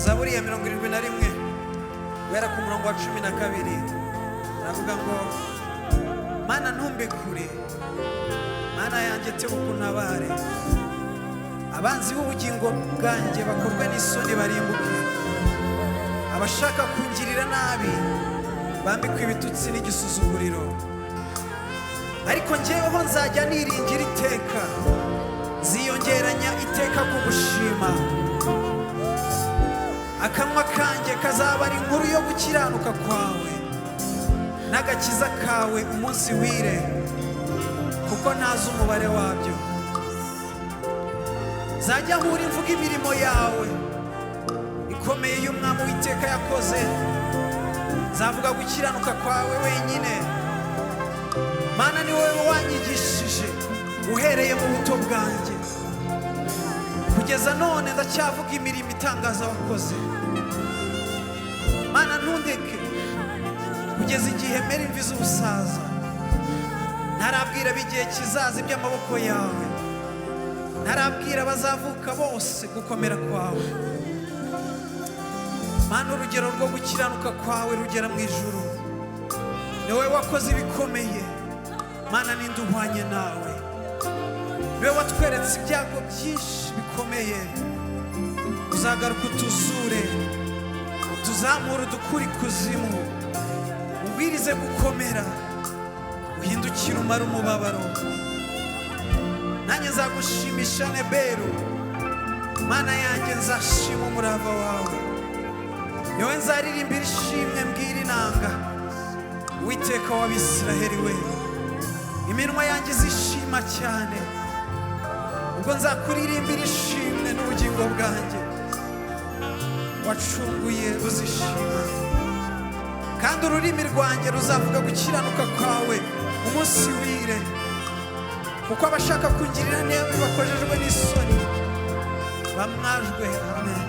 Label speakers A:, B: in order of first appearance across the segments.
A: Zaburi ya 71 wera ku murongo wa 12 aravuga ngo Mana ntumbe kure, Mana yanjye tebukuntabare, abanzi b'ubugingo bwanjye bakorwe n'isoni barimbuke, abashaka kungirira nabi bambikwa ibitutsi n'igisuzuguriro, ariko njyeweho nzajya niringira iteka, ziyongeranya iteka kugushima, akanwa kanjye kazaba ari inkuru yo gukiranuka kwawe n'agakiza kawe umunsi wire, kuko ntazi umubare wabyo. Nzajya nkura imvuga imirimo yawe ikomeye y'umwami w'iteka yakoze, nzavuga gukiranuka kwawe wenyine. Mana ni wowe wanyigishije uhereye mu buto bwanjye, kugeza none ndacyavuga imirimo itangaza wakoze. Mana ntundeke kugeza igihe mera imvi z'ubusaza, ntarabwira b'igihe kizaza iby'amaboko yawe, ntarabwira bazavuka bose gukomera kwawe. Mana urugero rwo gukiranuka kwawe rugera mu ijuru, ni wowe wakoze ibikomeye. Mana ninde uhwanye nawe? Ni wowe watweretse ibyago byinshi bikomeye, uzagaruka utuzure, utuzamura udukura ikuzimu, ubwirize gukomera, uhindukire umara umubabaro. Nanjye nzagushimisha Neberu, Mana yanjye nzashima umurava wawe, ni wowe nzaririmbira ishimwe mbwira inanga, Uwiteka w'Abisiraheli we. Iminwa yanjye izishima cyane ubwo nzakuririmbira ishimwe, n'ubugingo bwanjye wacunguye ruzishima, kandi ururimi rwanjye ruzavuga gukiranuka kwawe umunsi wire, kuko abashaka kungirira nabi bakojejwe n'isoni bamwajwe. Amen.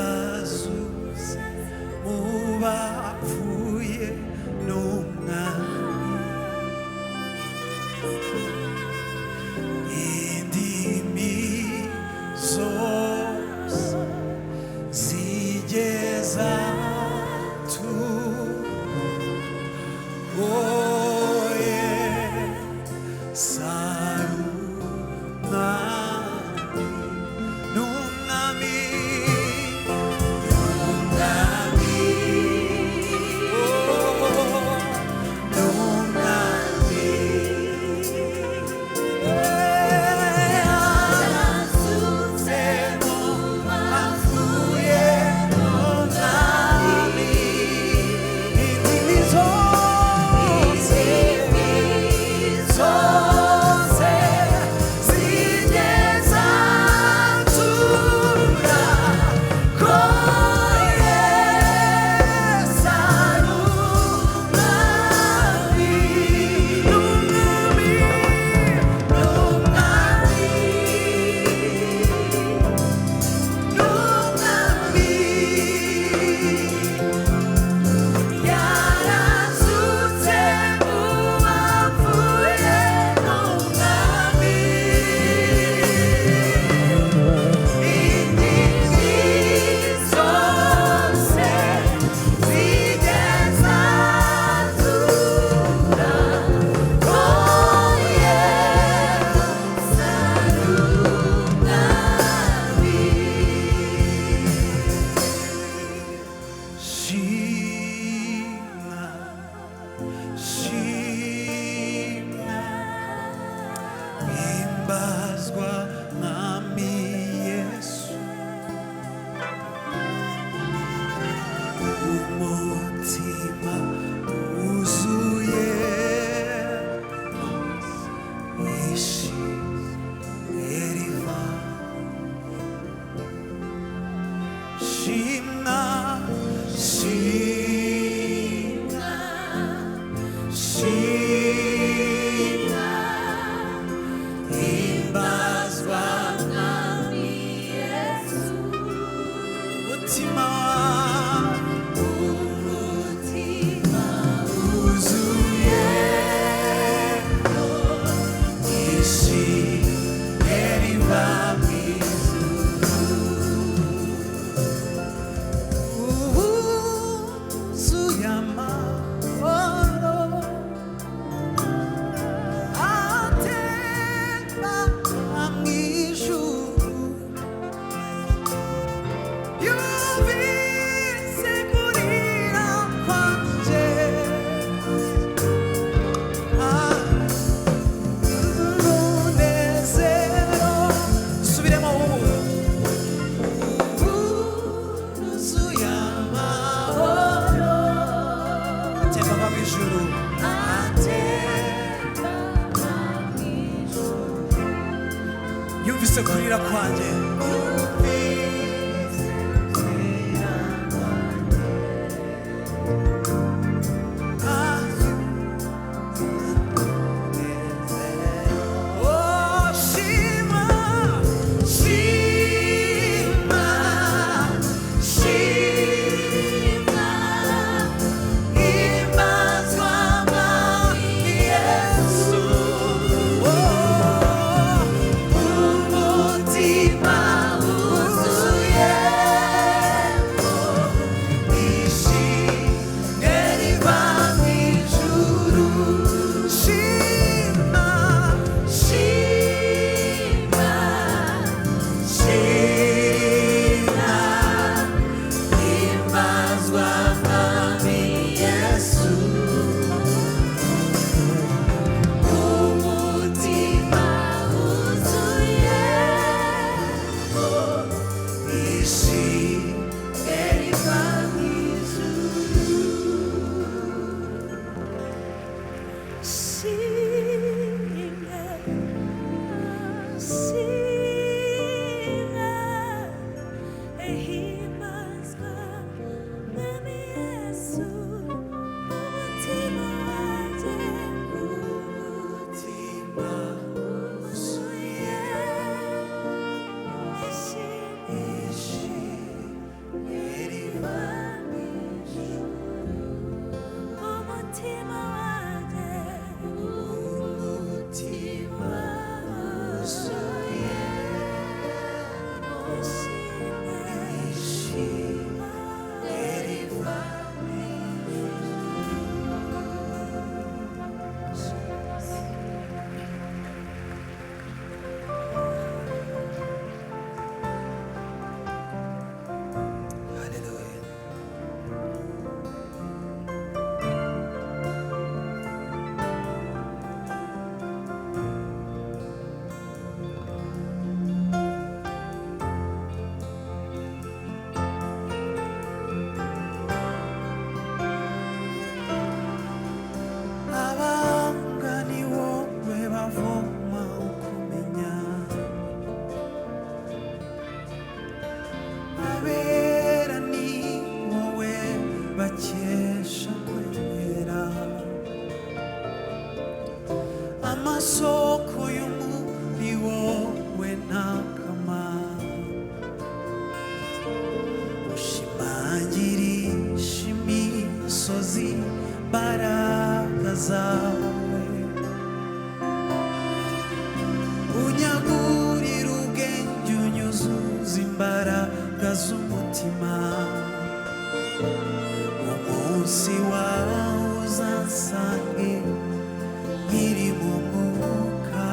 B: Yarazuse mu bapfuye, n'umwami
A: yumvise kurira kwanjye. Amasoko y'umuri wowe ntakama, ushimangirisha imisozi imbaraga zawe, unyagurira ubwenge unyuzuza imbaraga z'umutima, umunsi wawe uzansange nkiri mu mwuka.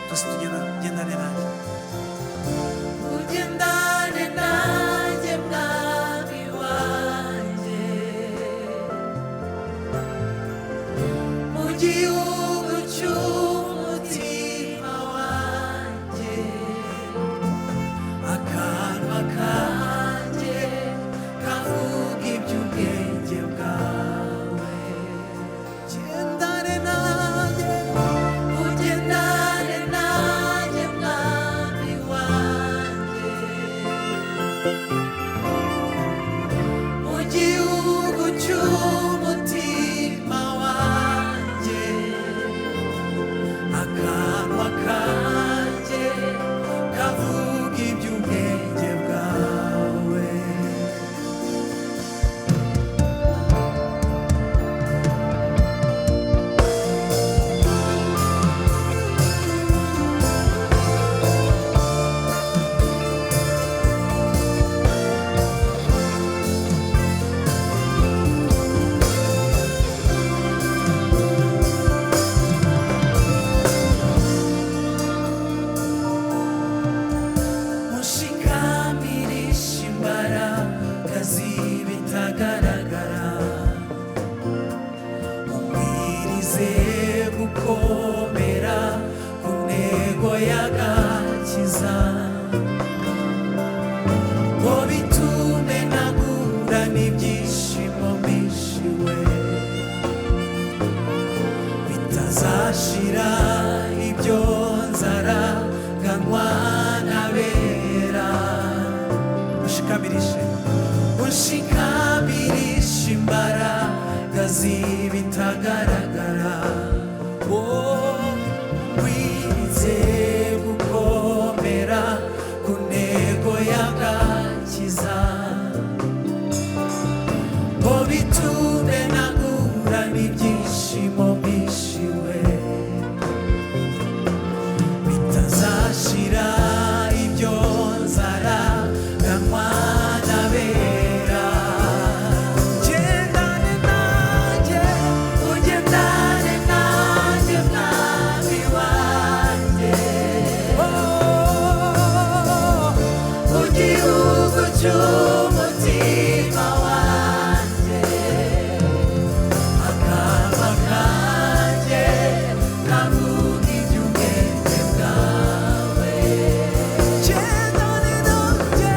A: Twese tugendane nanjye, ugendane nanjye mwami wanjye, mu gihugu cy'umutima wanjye, akanwa kanjye kavuga iby'ubwenge bwawe. Ugendane nanjye, ugendane nanjye mwami wanjye, inzozi bitagaragara wize gukomera ku ntego y'agakiza ngo bitume nagura n'ibyishimo bishiwe bitazashira ibyo nzara ganywa n'abera gendane nanjye ugendane nanjye mwami wanjye mu gihugu cy'umutima wanjye akaba kanjye kavuga iby'ubwenge bwawe gendane nanjye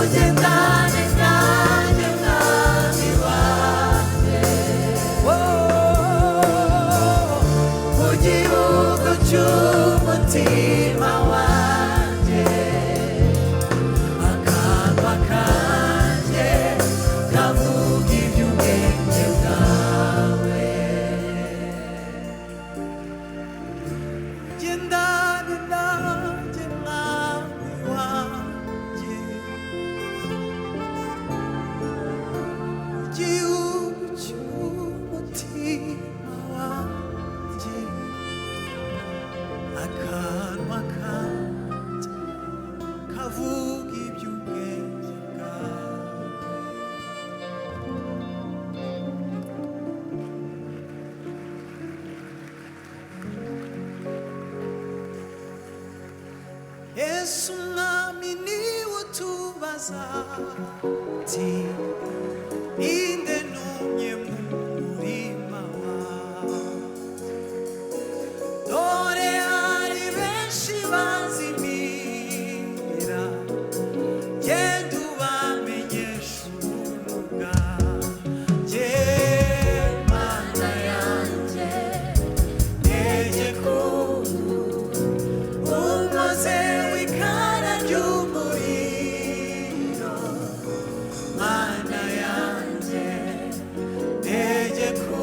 A: ugendane nanjye mwami wanjye mu gihugu cy'umutima wanjye akaba kanjye kavuga iby'ubwenge bwawe gendane nanjye mwami wanjye igihugu cy'umutima wanjye akanwa kanjye kavuga iby'ubwenge bwawe Yesu mwami niwe utubaza ati ninde numye mu murima wawe dore hari benshi bazimira genda ubamenyesha ubuntu bwanjye mana yanjye tegeka umaze w'ikara ry'umuriro mana yanjye tegeka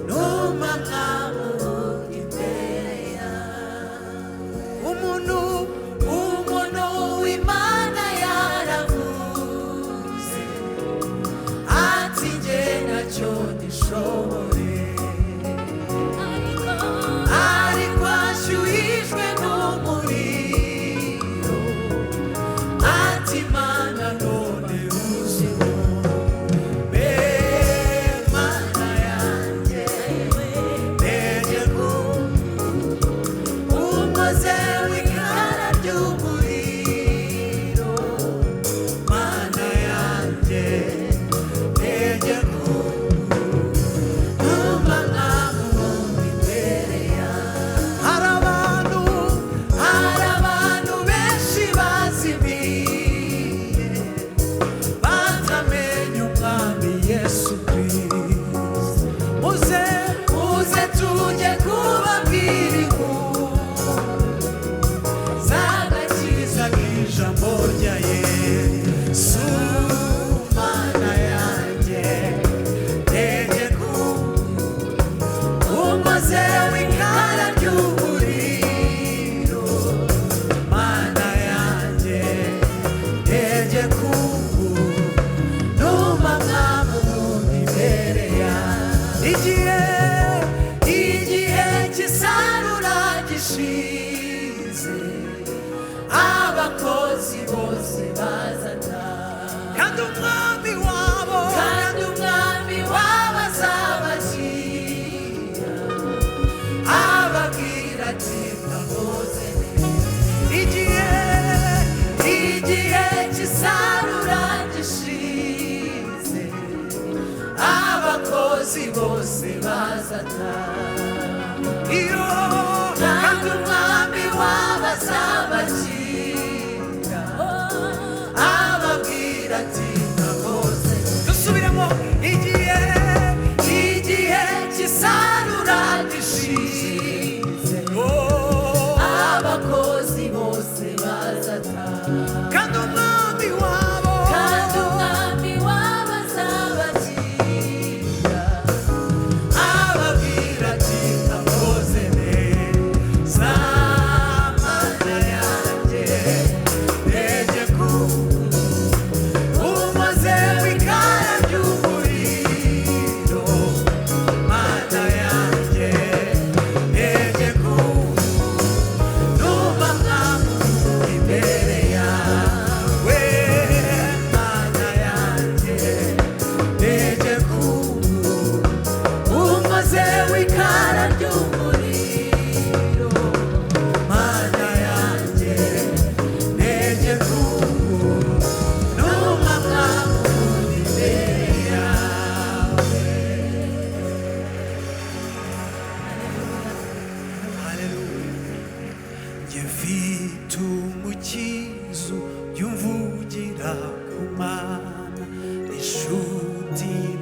A: numa nkamuvuga imbere yawe umuntu w'Imana yaravuze ati njye ntacyo ndishoboye ariko ashyuhijwe n'umuriro ati mana none uziho be mana yanjye tegeka umaze w'ikara ry'umuriro mana yanjye tegeka numa nkamuvuga imbere yawe hari abantu benshi bazimiye batamenye umwami Yesu Kristo muze tujye kubabwira inkuru z'agakiza k'ijambo rya Yesu mana yanjye tegeka umaze w'ikara ry'umuriro mana yanjye tegeka numa nkamuvuga imbere yawe igihe cy'isarura gishize abakozi bose bazataha kandi umwami wabo azabakira ababwira ati mwakoze neza igihe cy'isarura gishize abakozi bose bazataha kandi umwami wabo azabakira ababwira ati mwakoze dusubiremo igihe cy'isarura gishize abakozi bose bazataha kandi umwami wabo azabakira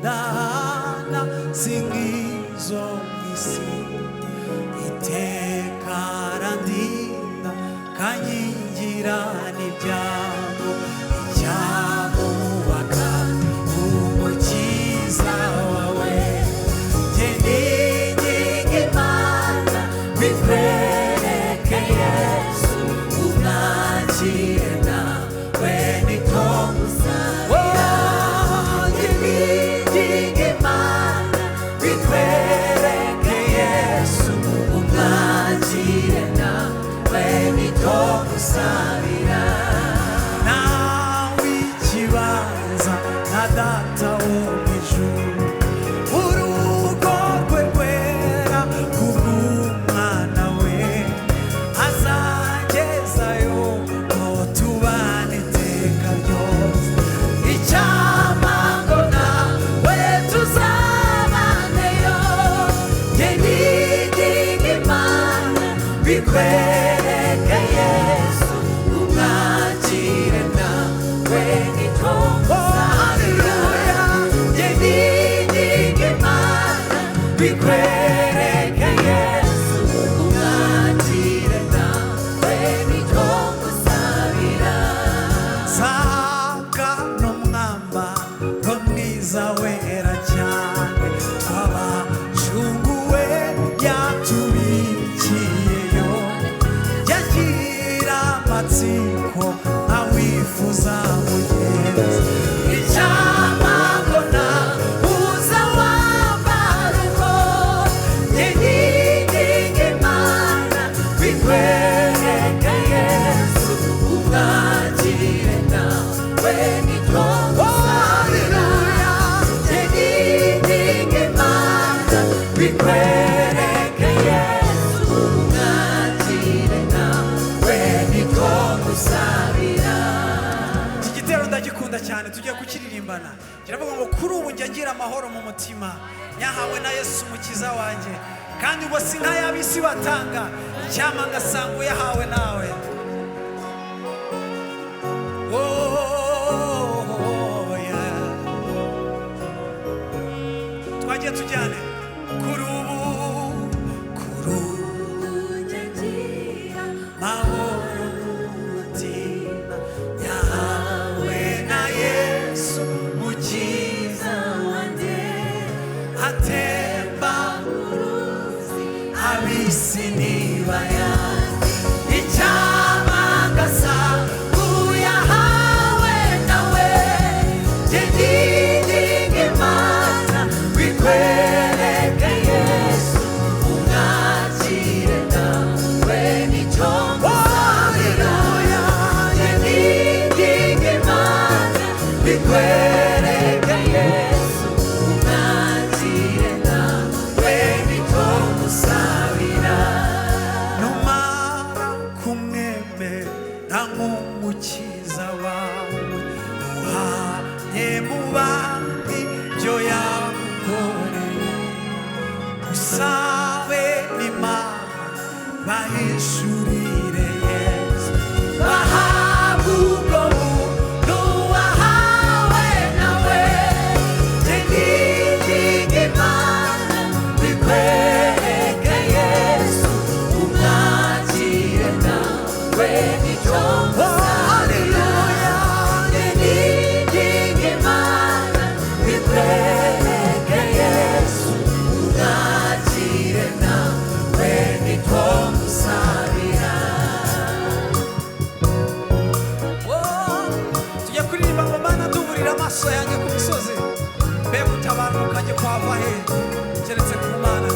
A: dana singizo mwisi iteka arandinda kanyigira n'ibyago icyamubaka umukiza wawe jye ninginga Imana bikwereke Yesu umwakire nawe niko musabira jye ninginga Imana bikwereke Yesu umwakire nawe niko musabira nawe ikibanza na data wo mw'ijuru urugo rwe rwera kubw'umwana we azagezayo ngo tubane iteka ryose icyampa ngo nawe tuzabaneyo jye ninginga Imana bikwereke Yesu umwakire nawe niko musabira jye ninginga Imana bikwereke Yesu umwakire nawe niko musabira nsanga n'umwambaro mwiza wera cyane twabacunguwe yatubikiyeyo yagira amatsiko nkawifuza mugenzi icyampa ngo nabuza wambara uko jye ninginga Imana bikwereke Yesu umwakire nawe niko musabira jye ninginga Imana bikwereke Yesu umwakire nawe niko musabira iki gitero ndagikunda cyane tugiye kukiririmbana kiravuga ngo kuri ubu njya ngira amahoro mu mutima yahawe na Yesu umukiza wanjye kandi ubwo si nk'ay'ab'isi batanga icyampa ngasanga uyahawe nawe oh, yeah. twagiye tujyane kuri ubu njya ngira mahoro mu mutima yahawe na Yesu mukiza wanjye atemba uruzi ab'isi ntibayazi icyampa ngasanga uyahawe nawe jye ninginga Imana bikwereke Yesu umwakire nawe nicyo musabira jye ninginga Imana bikwereke Yesu umwakire nawe nicyo musabira numara kumwemera nk'umukiza wawe uhanye mu bandi byo yagukoreye usabe n'Imana bahishurire Yesu bahabwe ubwo buntu wahawe nawe jye ninginga Imana bikwereke Yesu umwakire nawe nicyo musabira jye ninginga Imana bikwereke Yesu umwakire nawe niko musabira tujya kuririmba ngo Mana duburira amaso yanjye ku misozi mbega utabaruka njye kwava he keretse ku Mana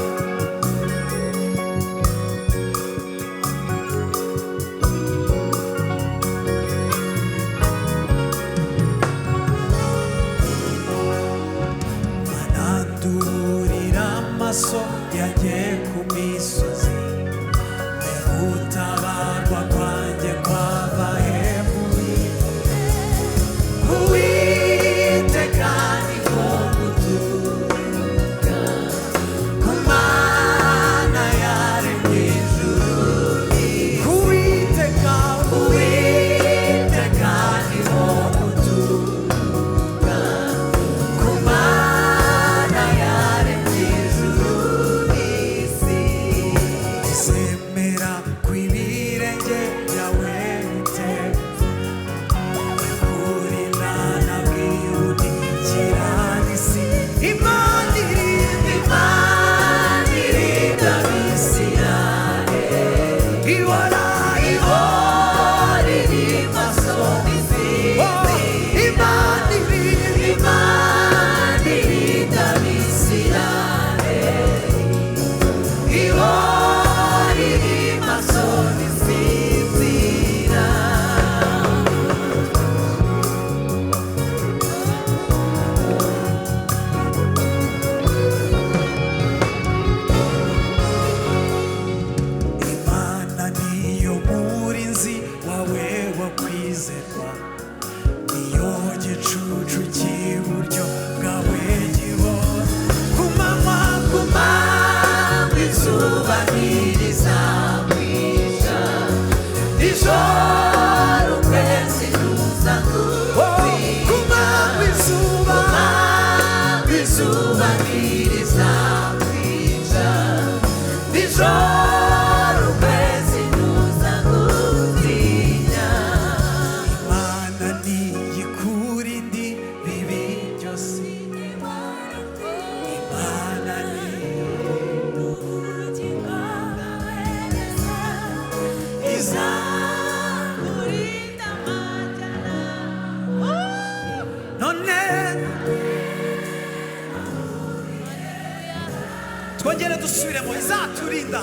A: manandurira amaso yanjye ku misozi mbega utabarwa kwanjye kwava he Uwiteka niko guturuka ku Mana
B: Tubahiriza kwica nijoro ukwezi nuza gutinya
A: Imana niyikurinde bibi byose Imana
B: izakurinda amajyana
A: none twongere dusubiremo izaturinda